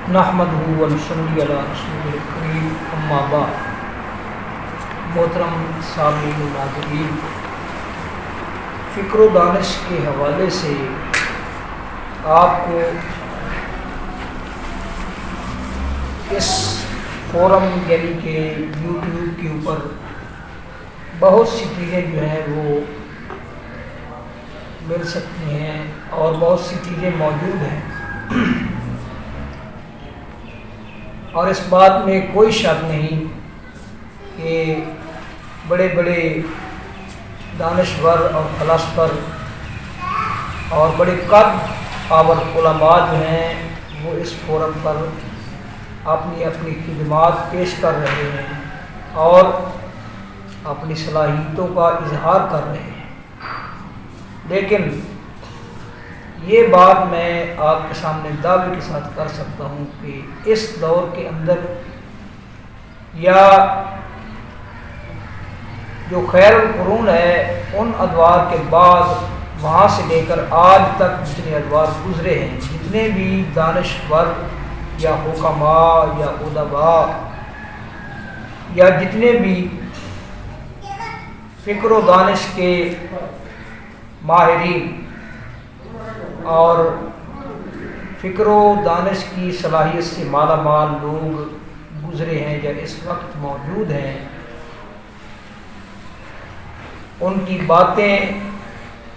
نحمدہ و نصلی علی رسولہ الکریم، اما بعد۔ محترم سامعین و ناظرین، فکر و دانش کے حوالے سے آپ کو اس فورم یعنی کہ یوٹیوب کے اوپر بہت سی چیزیں جو ہیں وہ مل سکتی ہیں اور بہت سی چیزیں موجود ہیں، اور اس بات میں کوئی شک نہیں کہ بڑے بڑے دانشور اور فلاسفر اور بڑے قد آور علماء جو ہیں وہ اس فورم پر اپنی اپنی خدمات پیش کر رہے ہیں اور اپنی صلاحیتوں کا اظہار کر رہے ہیں، لیکن یہ بات میں آپ کے سامنے دعوے کے ساتھ کر سکتا ہوں کہ اس دور کے اندر یا جو خیر القرون ہے ان ادوار کے بعد وہاں سے لے کر آج تک جتنے ادوار گزرے ہیں، جتنے بھی دانشور یا حکماء یا ادباء یا جتنے بھی فکر و دانش کے ماہرین اور فکر و دانش کی صلاحیت سے مالا مال لوگ گزرے ہیں یا اس وقت موجود ہیں، ان کی باتیں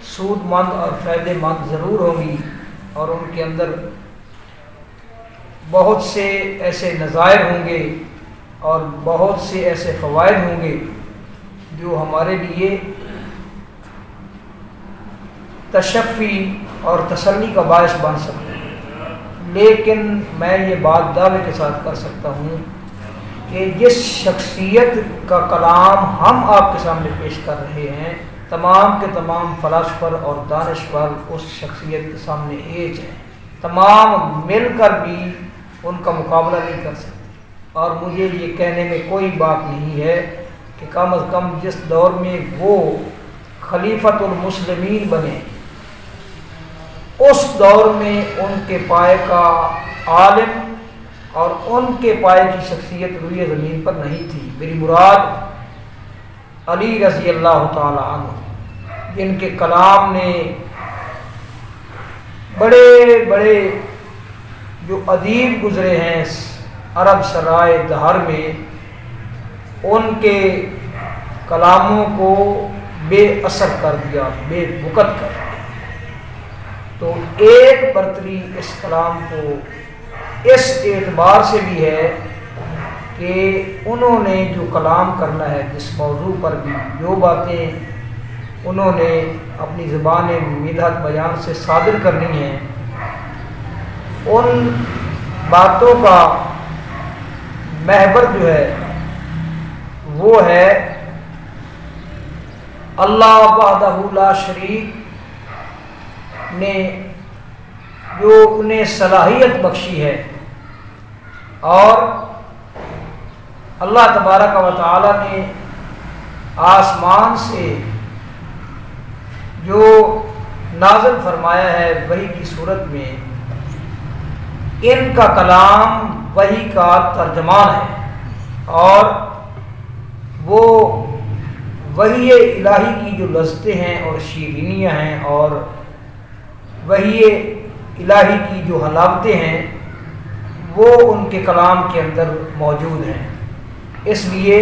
سود مند اور فائدہ مند ضرور ہوں گی، اور ان کے اندر بہت سے ایسے نظائر ہوں گے اور بہت سے ایسے فوائد ہوں گے جو ہمارے لیے تشفی اور تسلی کا باعث بن سکتے ہیں، لیکن میں یہ بات دعوے کے ساتھ کر سکتا ہوں کہ جس شخصیت کا کلام ہم آپ کے سامنے پیش کر رہے ہیں، تمام کے تمام فلاسفر اور دانشور اس شخصیت کے سامنے ایج ہیں، تمام مل کر بھی ان کا مقابلہ نہیں کر سکتے، اور مجھے یہ کہنے میں کوئی بات نہیں ہے کہ کم از کم جس دور میں وہ خلیفۃ المسلمین بنے اس دور میں ان کے پائے کا عالم اور ان کے پائے کی شخصیت روئے زمین پر نہیں تھی۔ میری مراد علی رضی اللہ تعالی عنہ، جن کے کلام نے بڑے بڑے جو ادیب گزرے ہیں عرب سرائے دہر میں، ان کے کلاموں کو بے اثر کر دیا، بے بکت کر دیا۔ تو ایک برتری اس کلام کو اس اعتبار سے بھی ہے کہ انہوں نے جو کلام کرنا ہے، جس موضوع پر بھی جو باتیں انہوں نے اپنی زبان مدحت بیان سے صادر کرنی ہیں، ان باتوں کا محور جو ہے وہ ہے اللہ وحدہ لا شریک نے جو انہیں صلاحیت بخشی ہے، اور اللہ تبارک و تعالی نے آسمان سے جو نازل فرمایا ہے وحی کی صورت میں، ان کا کلام وحی کا ترجمان ہے، اور وہ وحی الہی کی جو لذتیں ہیں اور شیرینیاں ہیں اور وحی الہی کی جو حلاوتیں ہیں وہ ان کے کلام کے اندر موجود ہیں۔ اس لیے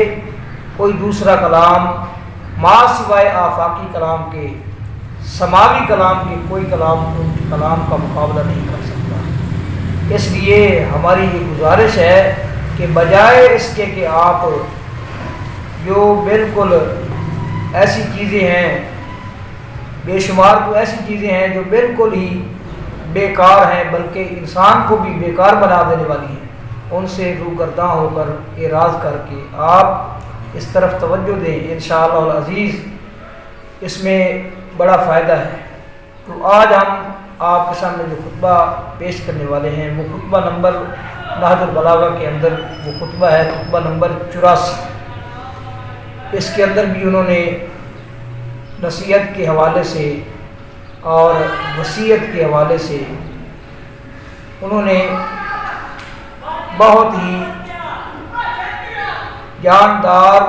کوئی دوسرا کلام ما سوائے آفاقی کلام کے، سماوی کلام کے، کوئی کلام ان کے کلام کا مقابلہ نہیں کر سکتا۔ اس لیے ہماری یہ گزارش ہے کہ بجائے اس کے کہ آپ جو بالکل ایسی چیزیں ہیں، بے شمار تو ایسی چیزیں ہیں جو بالکل ہی بیکار ہیں بلکہ انسان کو بھی بیکار بنا دینے والی ہیں، ان سے روگرداں ہو کر اعراض کر کے آپ اس طرف توجہ دیں، انشاءاللہ العزیز اس میں بڑا فائدہ ہے۔ تو آج ہم آپ کے سامنے جو خطبہ پیش کرنے والے ہیں وہ خطبہ نمبر نہج البلاغہ کے اندر وہ خطبہ ہے خطبہ نمبر 84۔ اس کے اندر بھی انہوں نے نصیحت کے حوالے سے اور وصیت کے حوالے سے انہوں نے بہت ہی جاندار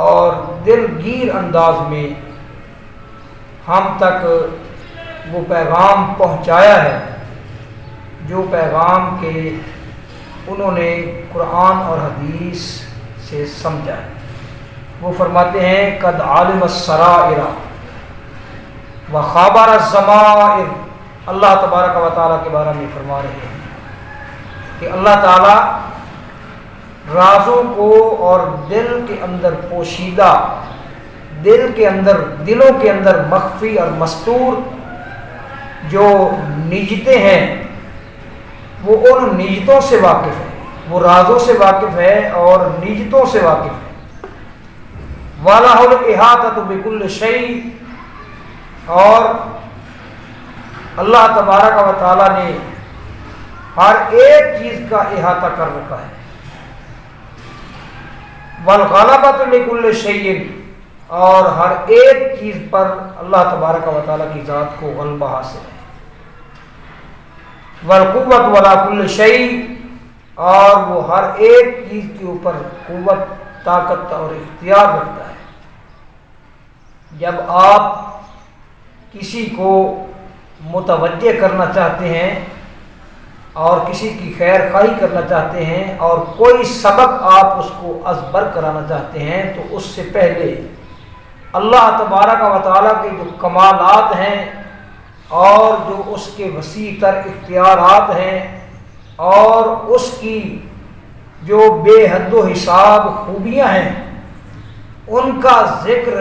اور دلگیر انداز میں ہم تک وہ پیغام پہنچایا ہے جو پیغام کے انہوں نے قرآن اور حدیث سے سمجھا ہے۔ وہ فرماتے ہیں قد عالم السرائر وخابر الضمائر، اللہ تبارک و تعالیٰ کے بارے میں فرما رہے ہیں کہ اللہ تعالیٰ رازوں کو اور دل کے اندر پوشیدہ، دلوں کے اندر مخفی اور مستور جو نیتیں ہیں وہ ان نیتوں سے واقف ہے، وہ رازوں سے واقف ہے اور نیتوں سے واقف ہے۔ وَلَهُ الْإِحَاطَةُ بِكُلِّ شَيْءٍ، اور اللہ تبارک و تعالیٰ نے ہر ایک چیز کا احاطہ کر رکھا ہے۔ وَالْغَلَبَةُ لِكُلِّ شَيْءٍ، اور ہر ایک چیز پر اللہ تبارک و تعالیٰ کی ذات کو غلبہ حاصل ہے۔ وَالْقُوَّةُ وَلَا كُلِّ شَيْءٍ، اور وہ ہر ایک چیز کے اوپر قوت، طاقت اور اختیار رکھتا ہے۔ جب آپ کسی کو متوجہ کرنا چاہتے ہیں اور کسی کی خیر خواہی کرنا چاہتے ہیں اور کوئی سبق آپ اس کو ازبر کرانا چاہتے ہیں تو اس سے پہلے اللہ تبارک و تعالیٰ کے جو کمالات ہیں اور جو اس کے وسیع تر اختیارات ہیں اور اس کی جو بے حد و حساب خوبیاں ہیں، ان کا ذکر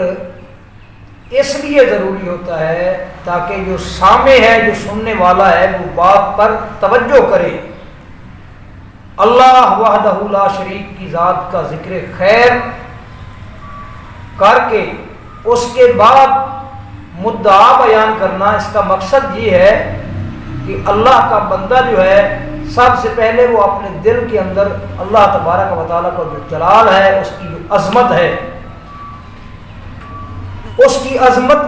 اس لیے ضروری ہوتا ہے تاکہ جو سامع ہے، جو سننے والا ہے، وہ بات پر توجہ کرے۔ اللہ وحدہ لا شریک کی ذات کا ذکر خیر کر کے اس کے بعد مدعا بیان کرنا، اس کا مقصد یہ ہے کہ اللہ کا بندہ جو ہے سب سے پہلے وہ اپنے دل کے اندر اللہ تبارک و تعالیٰ کا جو جلال ہے، اس کی جو عظمت ہے، اس کی عظمت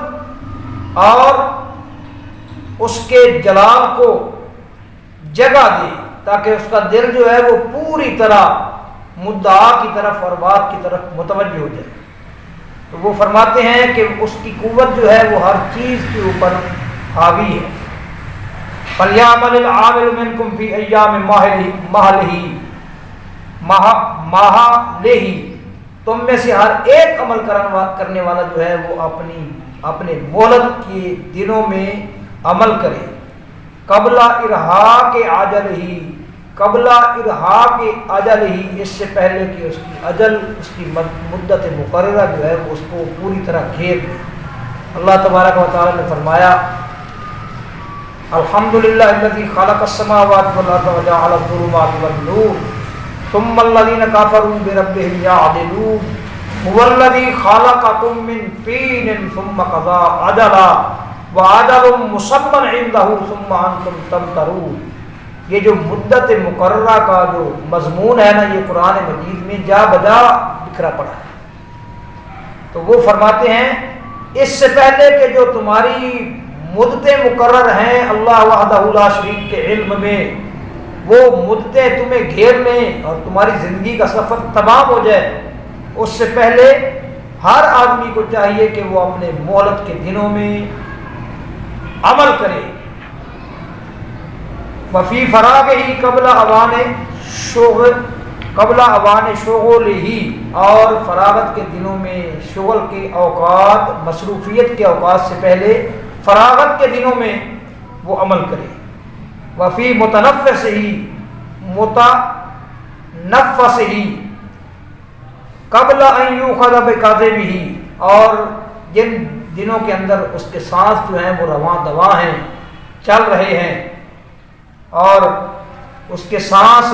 اور اس کے جلال کو جگہ دے تاکہ اس کا دل جو ہے وہ پوری طرح مدعا کی طرف اور بات کی طرف متوجہ ہو جائے۔ تو وہ فرماتے ہیں کہ اس کی قوت جو ہے وہ ہر چیز کے اوپر حاوی ہے۔ فَلْيَعْمَلِ الْعَامِلُ مِنْكُمْ فِي أَيَّامِ مَاهِلِهِ، تم میں سے ہر ایک عمل کرنے والا جو ہے وہ اپنے مہلت کے دنوں میں عمل کرے۔ قبل ارحاق اجلہ، اس سے پہلے کہ اس کی اجل، اس کی مدت مقررہ جو ہے وہ اس کو پوری طرح گھیر دے۔ اللہ تبارک و تعالی نے فرمایا الحمدللہ الذی خلق السماوات والارض وجعل الظلمات والنور ثم الذین کفروا بربهم یعدلون هو الذی خلقکم من طین ثم قضى اجلا وَأَجَلٌ مُّسَمًّى عِندَهُ ثُمَّ أَنتُمْ تَمْتَرُونَ۔ یہ جو مدت مقررہ کا جو مضمون ہے نا، یہ قرآن مجید میں جا بجا بکھرا پڑا ہے۔ تو وہ فرماتے ہیں اس سے پہلے کہ جو تمہاری مدتیں مقرر ہیں اللہ وحدہ لا شریک کے علم میں، وہ مدتیں تمہیں گھیر لیں اور تمہاری زندگی کا سفر تمام ہو جائے، اس سے پہلے ہر آدمی کو چاہیے کہ وہ اپنے مہلت کے دنوں میں عمل کرے۔ وفی فراغہ قبل اوان شغلہ، اور فراغت کے دنوں میں، شغل کے اوقات، مصروفیت کے اوقات سے پہلے فراغت کے دنوں میں وہ عمل کرے۔ وفی متنفسہ قبل ان یؤخذ بقاذبہ، اور جن دنوں کے اندر اس کے سانس جو ہیں وہ رواں دواں ہیں، چل رہے ہیں، اور اس کے سانس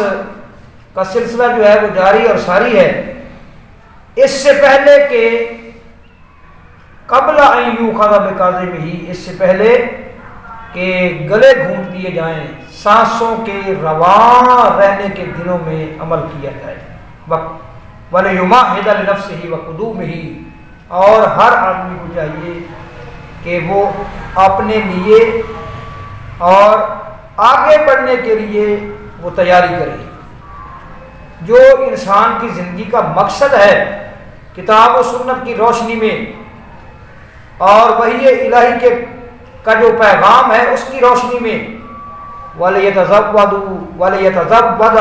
کا سلسلہ جو ہے وہ جاری اور ساری ہے، اس سے پہلے کہ قبل ان یؤخذ بقاذبہ، اس سے پہلے کہ گلے گھونٹ دیے جائیں، سانسوں کے رواں رہنے کے دنوں میں عمل کیا جائے۔ وَلْيُمَهِّدَ لِنَفْسِهِ وَقُدُومِهِ، اور ہر آدمی کو چاہیے کہ وہ اپنے لیے اور آگے بڑھنے کے لیے وہ تیاری کرے۔ جو انسان کی زندگی کا مقصد ہے کتاب و سنت کی روشنی میں اور وحی الہی کا جو پیغام ہے اس کی روشنی میں، وَلْيَتَزَوَّدُوا وَلْيَتَزَوَّدَ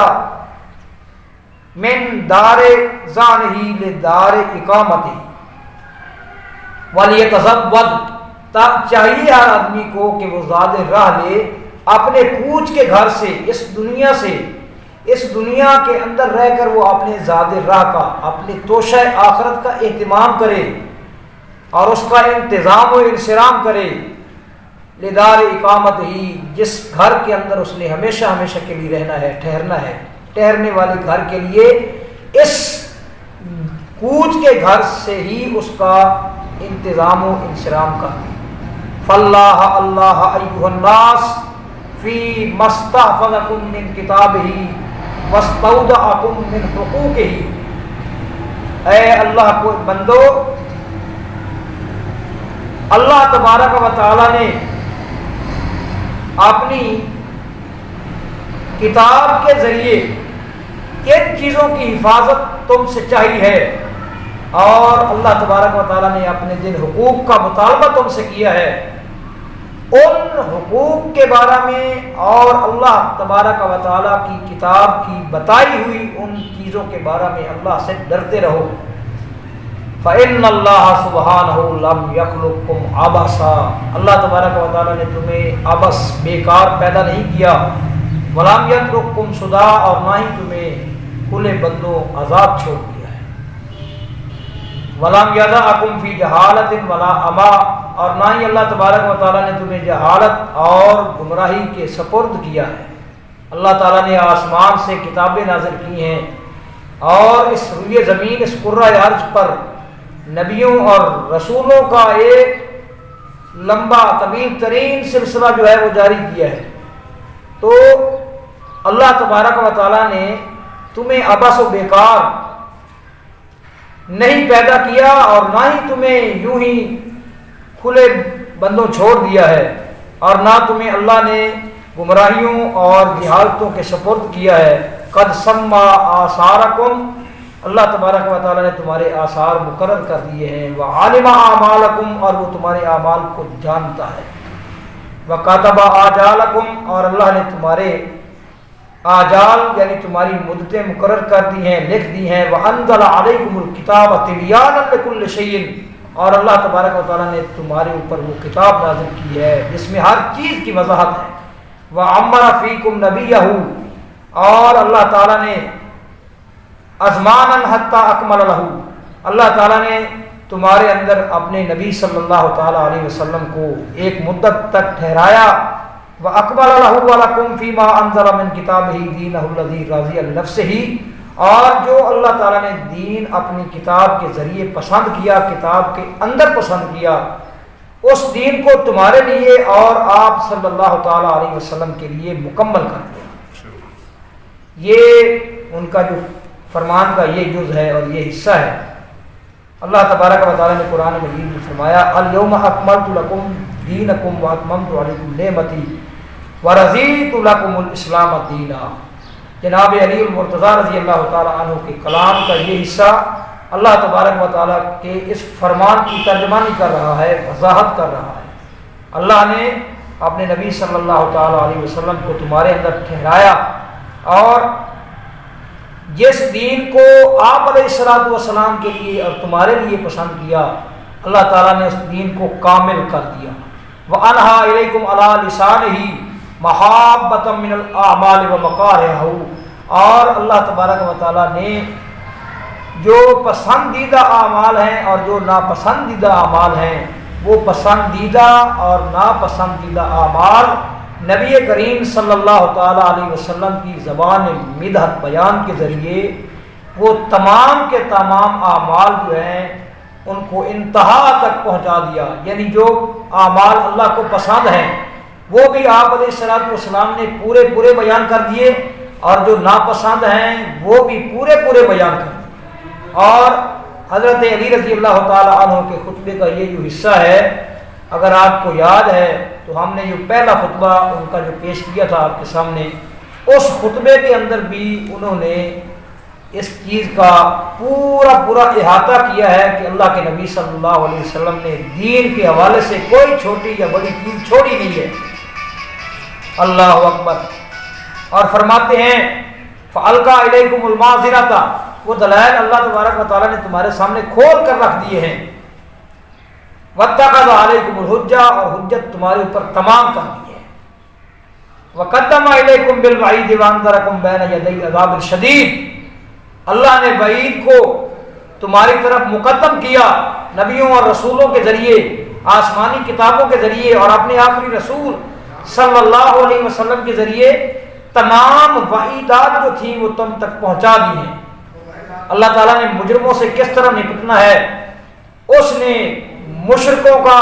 مِن دَارِ ظَانِهِ لِدَارِ اِقَامَتِهِ، وَلْيَتَزَوَّدْ چاہیے ہر آدمی کو کہ وہ زاد راہ لے اپنے کوچ کے گھر سے، اس دنیا کے اندر رہ کر وہ اپنے زاد راہ کا، اپنے توشہ آخرت کا اہتمام کرے اور اس کا انتظام و انصرام کرے، لدار اقامت ہی، جس گھر کے اندر اس نے ہمیشہ ہمیشہ کے لیے رہنا ہے، ٹھہرنا ہے، ٹھہرنے والے گھر کے لیے اس کوچ کے گھر سے ہی اس کا انتظام و انصرام کا۔ فاللہ اللہ ایھا الناس فی مستحفظکم من کتابہ واستودعکم من حقوقہ، اے اللہ کو بندو، اللہ تبارک و تعالی نے اپنی کتاب کے ذریعے کن چیزوں کی حفاظت تم سے چاہی ہے، اور اللہ تبارک و تعالیٰ نے اپنے جن حقوق کا مطالبہ تم سے کیا ہے ان حقوق کے بارے میں اور اللہ تبارک و تعالیٰ کی کتاب کی بتائی ہوئی ان چیزوں کے بارے میں اللہ سے ڈرتے رہو۔ فَإِنَّ اللَّهَ سُبْحَانَهُ لَمْ يَخْلُقكُمْ عَبَثًا، اللہ تبارک و تعالیٰ نے تمہیں عبث بیکار پیدا نہیں کیا، وَلَمْ يَتْرُككُمْ سُدًى، اور نہ ہی تمہیں کھلے بندوں آزاد چھوڑ دیا ہے، وَلَمْ يَدَعْكُمْ فِي جَهَالَةٍ وَلَا عَمَىٰ، اور نہ ہی اللہ تبارک و تعالیٰ نے تمہیں جہالت اور گمراہی کے سپرد کیا ہے۔ اللہ تعالیٰ نے آسمان سے کتابیں نازل کی ہیں اور اس روئے زمین، اس کرۂ ارض پر نبیوں اور رسولوں کا ایک لمبا طویل ترین سلسلہ جو ہے وہ جاری کیا ہے، تو اللہ تبارک و تعالیٰ نے تمہیں عبث و بیکار نہیں پیدا کیا اور نہ ہی تمہیں یوں ہی کھلے بندوں چھوڑ دیا ہے، اور نہ تمہیں اللہ نے گمراہیوں اور جہالتوں کے سپرد کیا ہے۔ قد سما آثارکم، اللہ تبارک و تعالیٰ نے تمہارے آثار مقرر کر دیے ہیں، وعالم اعمالکم، اور وہ تمہارے اعمال کو جانتا ہے، وکتب آجالکم، اور اللہ نے تمہارے آجال یعنی تمہاری مدتیں مقرر کر دی ہیں، لکھ دی ہیں، وانزل علیکم الکتاب تبیانا لکل شیء، اور اللہ تبارک و تعالیٰ نے تمہارے اوپر وہ کتاب نازل کی ہے جس میں ہر چیز کی وضاحت ہے، وَعَمَّرَ فِيكُمْ نَبِيَّهُ، اور اللہ تعالیٰ نے ازمانًا حتی اکمل لہ، اللہ تعالیٰ نے تمہارے اندر اپنے نبی صلی اللہ تعالیٰ علیہ وسلم کو ایک مدت تک ٹھہرایا، وَأَقْبَلَ لَهُ وَلَكُمْ فِي مَا أَنزَلَ مِن كِتَابِهِ دِينَهُ الَّذِي رَضِيَ لِنَفْسِهِ، اور جو اللہ تعالیٰ نے دین اپنی کتاب کے ذریعے پسند کیا، کتاب کے اندر پسند کیا، اس دین کو تمہارے لیے اور آپ صلی اللہ تعالیٰ علیہ وسلم کے لیے مکمل کر دیا۔ یہ ان کا جو فرمان کا یہ جز ہے اور یہ حصہ ہے۔ اللہ تبارک و تعالیٰ نے قرآن مجید میں فرمایا، الیوم اکملت لکم دینکم واتممت علیکم نعمتی ورضیت لکم الاسلام دینا۔ جناب علی المرتضیٰ رضی اللہ تعالیٰ عنہ کے کلام کا یہ حصہ اللہ تبارک و تعالیٰ کے اس فرمان کی ترجمانی کر رہا ہے، وضاحت کر رہا ہے۔ اللہ نے اپنے نبی صلی اللہ تعالیٰ علیہ وسلم کو تمہارے اندر ٹھہرایا، اور جس دین کو آپ علیہ الصلوۃ والسلام کے لیے اور تمہارے لیے پسند کیا، اللہ تعالیٰ نے اس دین کو کامل کر دیا۔ وَأَنْہَا إِلَيْكُمْ عَلَىٰ لِسَانِهِ مَحَابَّةً مِّنَ الْأَعْمَالِ وَمَكَارِهَهُ، اور اللہ تبارک و تعالیٰ نے جو پسندیدہ اعمال ہیں اور جو ناپسندیدہ اعمال ہیں، وہ پسندیدہ اور ناپسندیدہ اعمال نبی کریم صلی اللہ تعالیٰ علیہ وسلم کی زبان مدحت بیان کے ذریعے وہ تمام کے تمام اعمال جو ہیں ان کو انتہا تک پہنچا دیا، یعنی جو اعمال اللہ کو پسند ہیں وہ بھی آپ علیہ الصلوۃ والسلام نے پورے پورے بیان کر دیے، اور جو ناپسند ہیں وہ بھی پورے پورے بیان کر دیے۔ اور حضرت علی رضی اللہ تعالیٰ عنہ کے خطبے کا یہ جو حصہ ہے اگر آپ کو یاد ہے تو ہم نے جو پہلا خطبہ ان کا جو پیش کیا تھا آپ کے سامنے، اس خطبے کے اندر بھی انہوں نے اس چیز کا پورا احاطہ کیا ہے کہ اللہ کے نبی صلی اللہ علیہ وسلم نے دین کے حوالے سے کوئی چھوٹی یا بڑی چیز چھوڑی نہیں ہے۔ اللہ اکبر۔ اور فرماتے ہیں فَأَلْقَىٰ إِلَيْكُمُ الْمَعْذِرَةَ، وہ دلائل اللہ تبارک و تعالیٰ نے تمہارے سامنے کھول کر رکھ دیے ہیں۔ وَاتَّخَذَ عَلَيْكُمُ الْحُجَّةَ، اور حجت تمہارے اوپر تمام کر دی ہے۔ وَقَدَّمَ إِلَيْكُمْ بِالْوَعِيدِ وَأَنذَرَكُمْ بَيْنَ يَدَيْ عَذَابٍ شَدِيدٍ، اللہ نے وعید کو تمہاری طرف مقدم کیا نبیوں اور رسولوں کے ذریعے، آسمانی کتابوں کے ذریعے، اور اپنے آخری رسول صلی اللہ علیہ وسلم کے ذریعے تمام وعیدات جو تھیں وہ تم تک پہنچا دی ہیں۔ اللہ تعالیٰ نے مجرموں سے کس طرح نپٹنا ہے، اس نے مشرکوں کا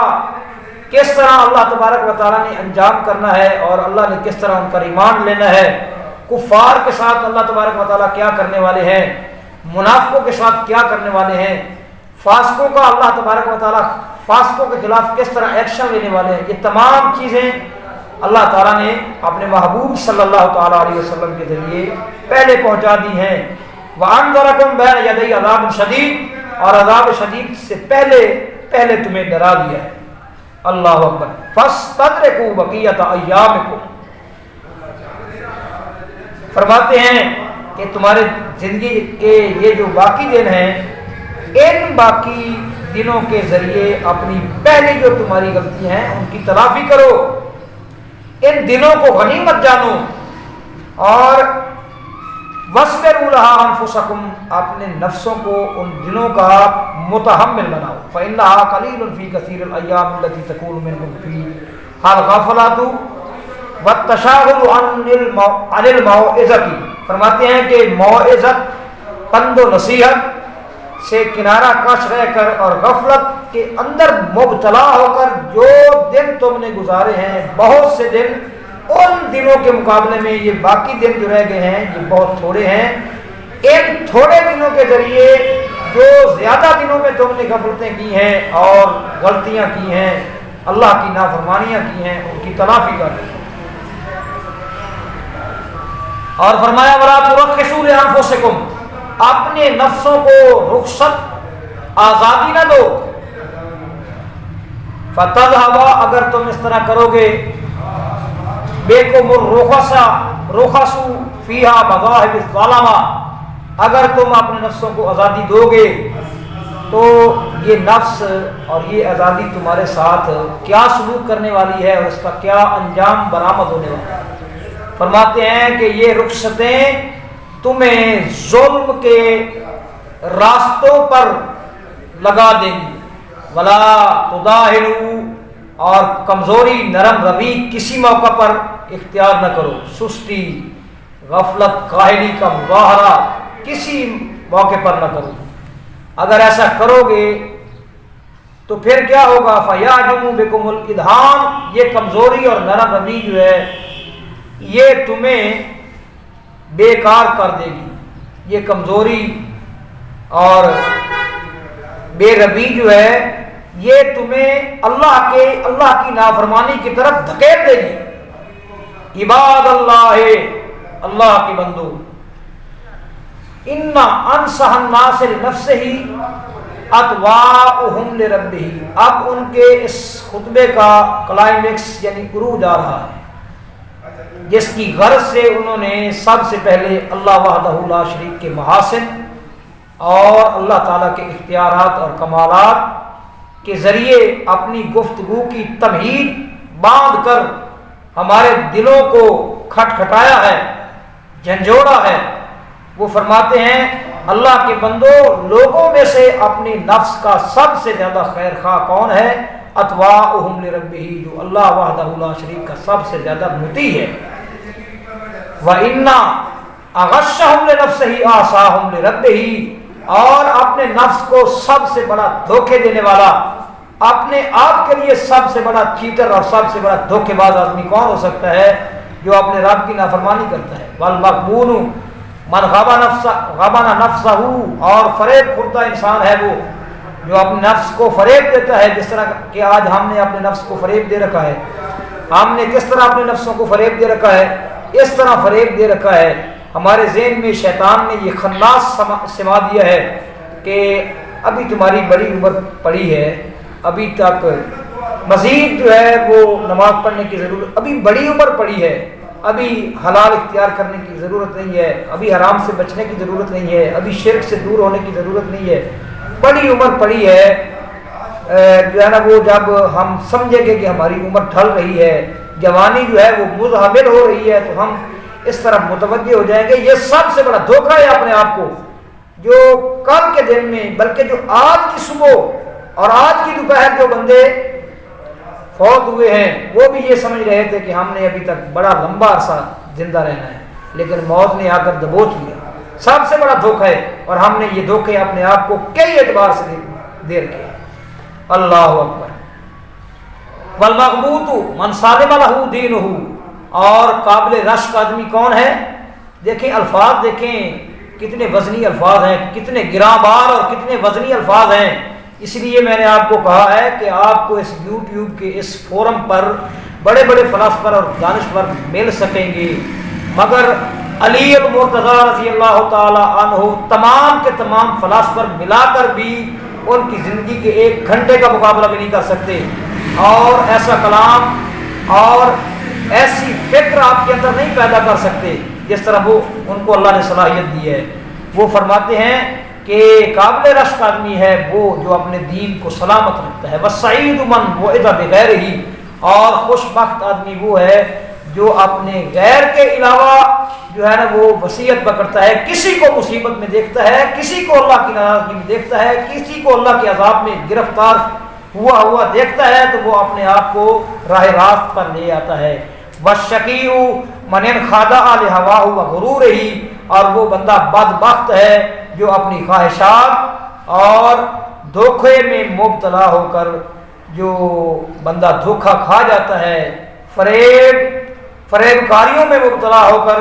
کس طرح اللہ تبارک و تعالیٰ نے انجام کرنا ہے، اور اللہ نے کس طرح ان کا ایمان لینا ہے، کفار کے ساتھ اللہ تبارک و تعالیٰ کیا کرنے والے ہیں، منافقوں کے ساتھ کیا کرنے والے ہیں، فاسقوں کا اللہ تبارک و تعالیٰ فاسقوں کے خلاف کس طرح ایکشن لینے والے ہیں، یہ تمام چیزیں اللہ تعالیٰ نے اپنے محبوب صلی اللہ تعالیٰ علیہ وسلم کے ذریعے پہلے پہنچا دی ہیں۔ وَأَنذَرَكُمْ بَيْنَ يَدَيْ عَذَابٍ شَدِيدٍ، اور عذاب شدید سے پہلے تمہیں ڈرا دیا ہے۔ اللہ اکبر۔ فَاسْتَدْرِكُوا بَقِيَّةَ أَيَّامِكُمْ، فرماتے ہیں کہ تمہارے زندگی کے یہ جو باقی دن ہیں، ان باقی دنوں کے ذریعے اپنی پہلی جو تمہاری غلطی ہیں ان کی تلافی کرو، ان دنوں کو غنیمت جانو، اور وَاصْبِرُوا لَهَا أَنفُسَكُمْ، اپنے نفسوں کو ان دنوں کا متحمل بناؤ۔ فَإِنَّهَا قَلِيلٌ فِي كَثِيرِ الْأَيَّامِ الَّتِي تَكُونُ مِنْكُمْ فِيهَا الْغَفْلَةُ وَالتَّشَاغُلُ عَنِ الْمَوْعِظَةِ، فرماتے ہیں کہ موعظت، پند و نصیحت سے کنارہ کش رہ کر اور غفلت کے اندر مبتلا ہو کر جو دن تم نے گزارے ہیں، بہت سے دن، ان دنوں کے مقابلے میں یہ باقی دن جو رہ گئے ہیں یہ بہت تھوڑے ہیں۔ ان تھوڑے دنوں کے ذریعے جو زیادہ دنوں میں تم نے غفلتیں کی ہیں اور غلطیاں کی ہیں، اللہ کی نافرمانیاں کی ہیں، ان کی تلافی کر دیں۔ اور فرمایا وَلَا تُرَخِّصُوا لِأَنفُسِكُمْ، اپنے نفسوں کو رخصت، آزادی نہ دو۔ فَتَذْهَبَ، اگر تم اس طرح کرو گے، بِكُمُ الرُّخَصُ فِيهَا مَذَاهِبُ الظَّلَمَةِ، اگر تم اپنے نفسوں کو آزادی دو گے تو یہ نفس اور یہ آزادی تمہارے ساتھ کیا سلوک کرنے والی ہے اور اس کا کیا انجام برآمد ہونے والا ہے۔ فرماتے ہیں کہ یہ رخصتیں تمہیں ظلم کے راستوں پر لگا دیں گی۔ ولا تداہنوا، اور کمزوری، نرم روی کسی موقع پر اختیار نہ کرو، سستی، غفلت، کاہلی کا مظاہرہ کسی موقع پر نہ کرو۔ اگر ایسا کرو گے تو پھر کیا ہوگا؟ فَيَعْجُمُ بِكُمُ الْإِدْحَامُ، یہ کمزوری اور نرم روی جو ہے یہ تمہیں بیکار کر دے گی۔ یہ کمزوری اور بے ربی جو ہے یہ تمہیں اللہ کی نافرمانی کی طرف دھکیل دے گی۔ عباد اللہ، اللہ کے بندو، اِنَّ أَنْصَحَ النَّاسِ لِنَفْسِهِ أَتْوَاؤُهُمْ لِرَبِّهِ، اب ان کے اس خطبے کا کلائمیکس یعنی عروج آ رہا ہے، جس کی غرض سے انہوں نے سب سے پہلے اللہ وحدہ لا شریک کے محاسن اور اللہ تعالیٰ کے اختیارات اور کمالات کے ذریعے اپنی گفتگو کی تمہید باندھ کر ہمارے دلوں کو کھٹکھٹایا ہے، جھنجھوڑا ہے۔ وہ فرماتے ہیں اللہ کے بندو، لوگوں میں سے اپنی نفس کا سب سے زیادہ خیر خواہ کون ہے؟ اتواؤہم لربہ، جو اللہ وحدہ لا شریک کا سب سے زیادہ مطیع ہے۔ وَإِنَّ أَغَشَّهُمْ لِنَفْسِهِ آسَاهُمْ لِرَبِّهِ، اور اپنے نفس کو سب سے بڑا دھوکے دینے والا، اپنے آپ کے لیے سب سے بڑا چیٹر اور سب سے بڑا دھوکے باز آدمی کون ہو سکتا ہے؟ جو اپنے رب کی نافرمانی کرتا ہے۔ وَالْمَغْبُونُ مَنْ غَبَنَ نَفْسَهُ، اور فریب خوردہ انسان ہے وہ جو اپنے نفس کو فریب دیتا ہے، جس طرح کہ آج ہم نے اپنے نفس کو فریب دے رکھا ہے، ہم نے کس طرح اپنے نفسوں کو فریب دے رکھا ہے، اس طرح فریب دے رکھا ہے ہمارے ذہن میں شیطان نے یہ خناس سما دیا ہے کہ ابھی تمہاری بڑی عمر پڑی ہے، ابھی تک مزید جو ہے وہ نماز پڑھنے کی ضرورت، ابھی بڑی عمر پڑی ہے، ابھی حلال اختیار کرنے کی ضرورت نہیں ہے، ابھی حرام سے بچنے کی ضرورت نہیں ہے، ابھی شرک سے دور ہونے کی ضرورت نہیں ہے، بڑی عمر پڑی ہے۔ جو ہے نا وہ جب ہم سمجھیں گے کہ ہماری عمر ڈھل رہی ہے، جوانی جو ہے وہ مزحمل ہو رہی ہے، تو ہم اس طرح متوجہ ہو جائیں گے۔ یہ سب سے بڑا دھوکہ ہے اپنے آپ کو، جو کل کے دن میں بلکہ جو آج کی صبح اور آج کی دوپہر جو بندے فوت ہوئے ہیں وہ بھی یہ سمجھ رہے تھے کہ ہم نے ابھی تک بڑا لمبا عرصہ زندہ رہنا ہے، لیکن موت نے آ کر دبوچ لیا۔ سب سے بڑا دھوکہ ہے، اور ہم نے یہ دھوکے اپنے آپ کو کئی اعتبار سے دے رکھے۔ اللہ اکبر۔ والمغبوط من سالم له دینہ، اور قابل رشک آدمی کون ہے؟ دیکھیں الفاظ، دیکھیں کتنے وزنی الفاظ ہیں، کتنے گراں بار اور کتنے وزنی الفاظ ہیں۔ اس لیے میں نے آپ کو کہا ہے کہ آپ کو اس یوٹیوب کے اس فورم پر بڑے بڑے فلاسفر اور دانشور مل سکیں گے، مگر علی المرتضیٰ رضی اللہ تعالی عنہ تمام کے تمام فلاسفر ملا کر بھی ان کی زندگی کے 1 گھنٹے کا مقابلہ بھی نہیں کر سکتے، اور ایسا کلام اور ایسی فکر آپ کے اندر نہیں پیدا کر سکتے جس طرح وہ ان کو اللہ نے صلاحیت دی ہے۔ وہ فرماتے ہیں کہ قابل رشک آدمی ہے وہ جو اپنے دین کو سلامت رکھتا ہے، وَالسَّعِيدُ مَنْ وَعِدَ بِغَيْرِهِ، اور خوش بخت آدمی وہ ہے جو اپنے غیر کے علاوہ جو ہے نا وہ وصیت پکڑتا ہے، کسی کو مصیبت میں دیکھتا ہے، کسی کو اللہ کی ناراضگی میں دیکھتا ہے، کسی کو اللہ کے عذاب میں گرفتار ہوا دیکھتا ہے تو وہ اپنے آپ کو راہ راست پر لے آتا ہے۔ وَالشَّقِيُّ مَنْ انْخَضَعَ لِهَوَاهُ وَغُرُورِهِ، اور وہ بندہ بدبخت ہے جو اپنی خواہشات اور دھوکے میں مبتلا ہو کر، جو بندہ دھوکہ کھا جاتا ہے، فریب کاریوں میں مبتلا ہو کر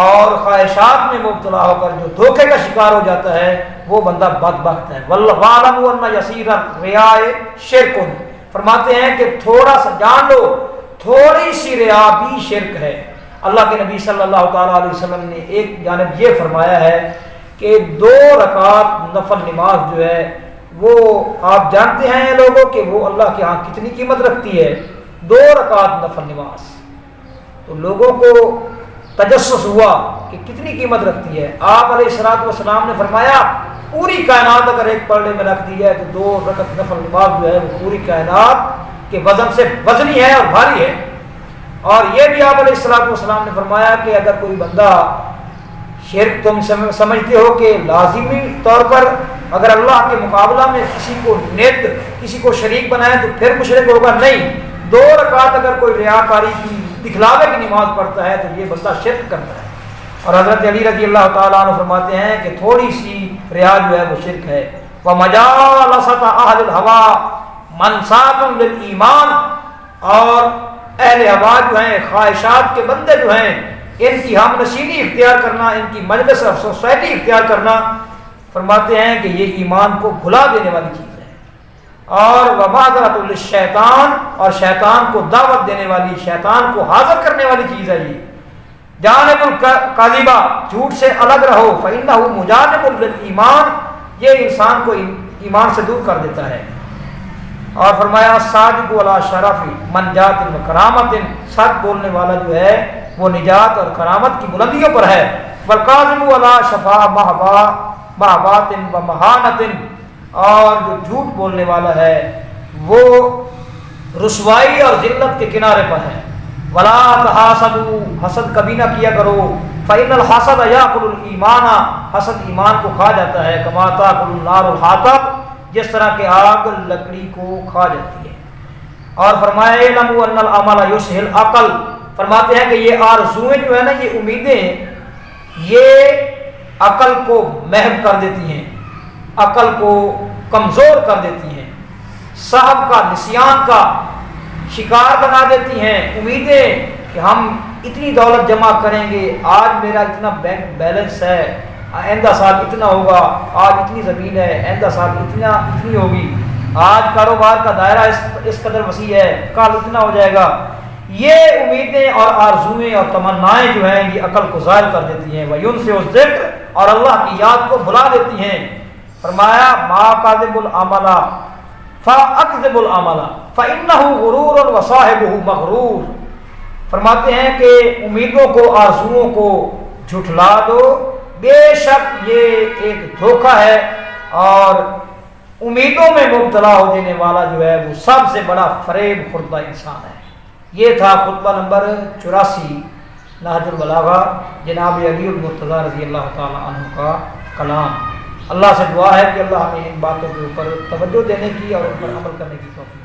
اور خواہشات میں مبتلا ہو کر جو دھوکے کا شکار ہو جاتا ہے، وہ بندہ بدبخت ہے۔ وَاللَّهُ أَنَّ يَسِيرَ الرِّيَاءِ شِرْكٌ، فرماتے ہیں کہ تھوڑا سا جان لو، تھوڑی سی ریا بھی شرک ہے۔ اللہ کے نبی صلی اللہ تعالیٰ علیہ وسلم نے ایک جانب یہ فرمایا ہے کہ 2 رکعت نفل نماز جو ہے وہ آپ جانتے ہیں لوگوں کہ وہ اللہ کے ہاں کتنی قیمت رکھتی ہے۔ 2 رکعت نفل نماز، تو لوگوں کو تجسس ہوا کہ کتنی قیمت رکھتی ہے۔ آپ علیہ الصلوۃ والسلام نے فرمایا پوری کائنات اگر ایک پلڑے میں رکھ دی جائے تو 2 رکعت نفل نماز جو ہے وہ پوری کائنات کے وزن سے وزنی ہے اور بھاری ہے۔ اور یہ بھی آپ علیہ الصلوۃ والسلام نے فرمایا کہ اگر کوئی بندہ شرک، تم سمجھتے ہو کہ لازمی طور پر اگر اللہ کے مقابلہ میں کسی کو ند، کسی کو شریک بنائے تو پھر مشرک ہوگا، نہیں، 2 رکعت اگر کوئی ریاکاری کی دکھلاوے کی نماز پڑھتا ہے تو یہ بندہ شرک کرتا ہے۔ اور حضرت علی رضی اللہ تعالیٰ عنہ فرماتے ہیں کہ تھوڑی سی ریا جو ہے وہ شرک ہے۔ وَمَجَالَسَةَ أَهْلِ الْهَوَىٰ مَنْسَاتٌ لِلْإِيمَانِ، اور اہل ہوا جو ہیں، خواہشات کے بندے جو ہیں، ان کی ہم نشینی اختیار کرنا، ان کی مجلس اور سوسائٹی اختیار کرنا، فرماتے ہیں کہ یہ ایمان کو بھلا دینے والی چیز ہے۔ اور وَمَعْذَرَةٌ لِلشَّيْطَانِ، اور شیطان کو دعوت دینے والی، شیطان کو حاضر کرنے والی چیز ہے یہ۔ جانب الکاذبہ، جھوٹ سے الگ رہو، فَإِنَّهُ مُجَانِبٌ لِلْإِيمَانِ، یہ انسان کو ایمان سے دور کر دیتا ہے۔ اور فرمایا صادق ولا شرف منجات کرامت، سچ بولنے والا جو ہے وہ نجات اور کرامت کی بلندیوں پر ہے۔ والکاذب ولا شفا محبات و مہانت، اور جو جھوٹ بولنے والا ہے وہ رسوائی اور ذلت کے کنارے پر ہے۔ ولا تحاسدوا، حسد کبھی نہ کیا کرو، فإن الحسد یاکل الایمان، حسد ایمان کو کھا جاتا ہے، کما تاکل النار الحطب، جس طرح کہ آگ لکڑی کو کھا جاتی ہے۔ اور فرمایا اعلموا ان العمل یصلح العقل، فرماتے ہیں کہ یہ آرزوئیں جو ہے نا، یہ امیدیں، یہ عقل کو محو کر دیتی ہیں، عقل کو کمزور کر دیتی ہیں، صاحب کا نسیان کا شکار بنا دیتی ہیں۔ امیدیں کہ ہم اتنی دولت جمع کریں گے، آج میرا اتنا بینک بیلنس ہے، آئندہ سال اتنا ہوگا، آج اتنی زمین ہے، آئندہ سال اتنی ہوگی، آج کاروبار کا دائرہ اس قدر وسیع ہے، کل اتنا ہو جائے گا. یہ امیدیں اور آرزویں اور تمنائیں جو ہیں یہ عقل کو ظاہر کر دیتی ہیں. وَيُنْسِئُ الذِّکْرَ، اور اللہ کی یاد کو بھلا دیتی ہیں. فرمایا مَا كَاذِبُ الْعَمَلَ فَأَكْذِبُ الْعَمَلَ فَإِنَّهُ غُرُورٌ وَصَاحِبُهُ مَغْرُورٌ. فرماتے ہیں کہ امیدوں کو آرزوؤں کو جھٹلا دو، بے شک یہ ایک دھوکہ ہے، اور امیدوں میں مبتلا ہو دینے والا جو ہے وہ سب سے بڑا فریب خوردہ انسان ہے. یہ تھا خطبہ نمبر 84 نہج البلاغہ جناب علی المرتضیٰ رضی اللہ تعالی عنہ کا کلام. اللہ سے دعا ہے کہ اللہ ہمیں ان باتوں کے اوپر توجہ دینے کی اور ان پر عمل کرنے کی توفیق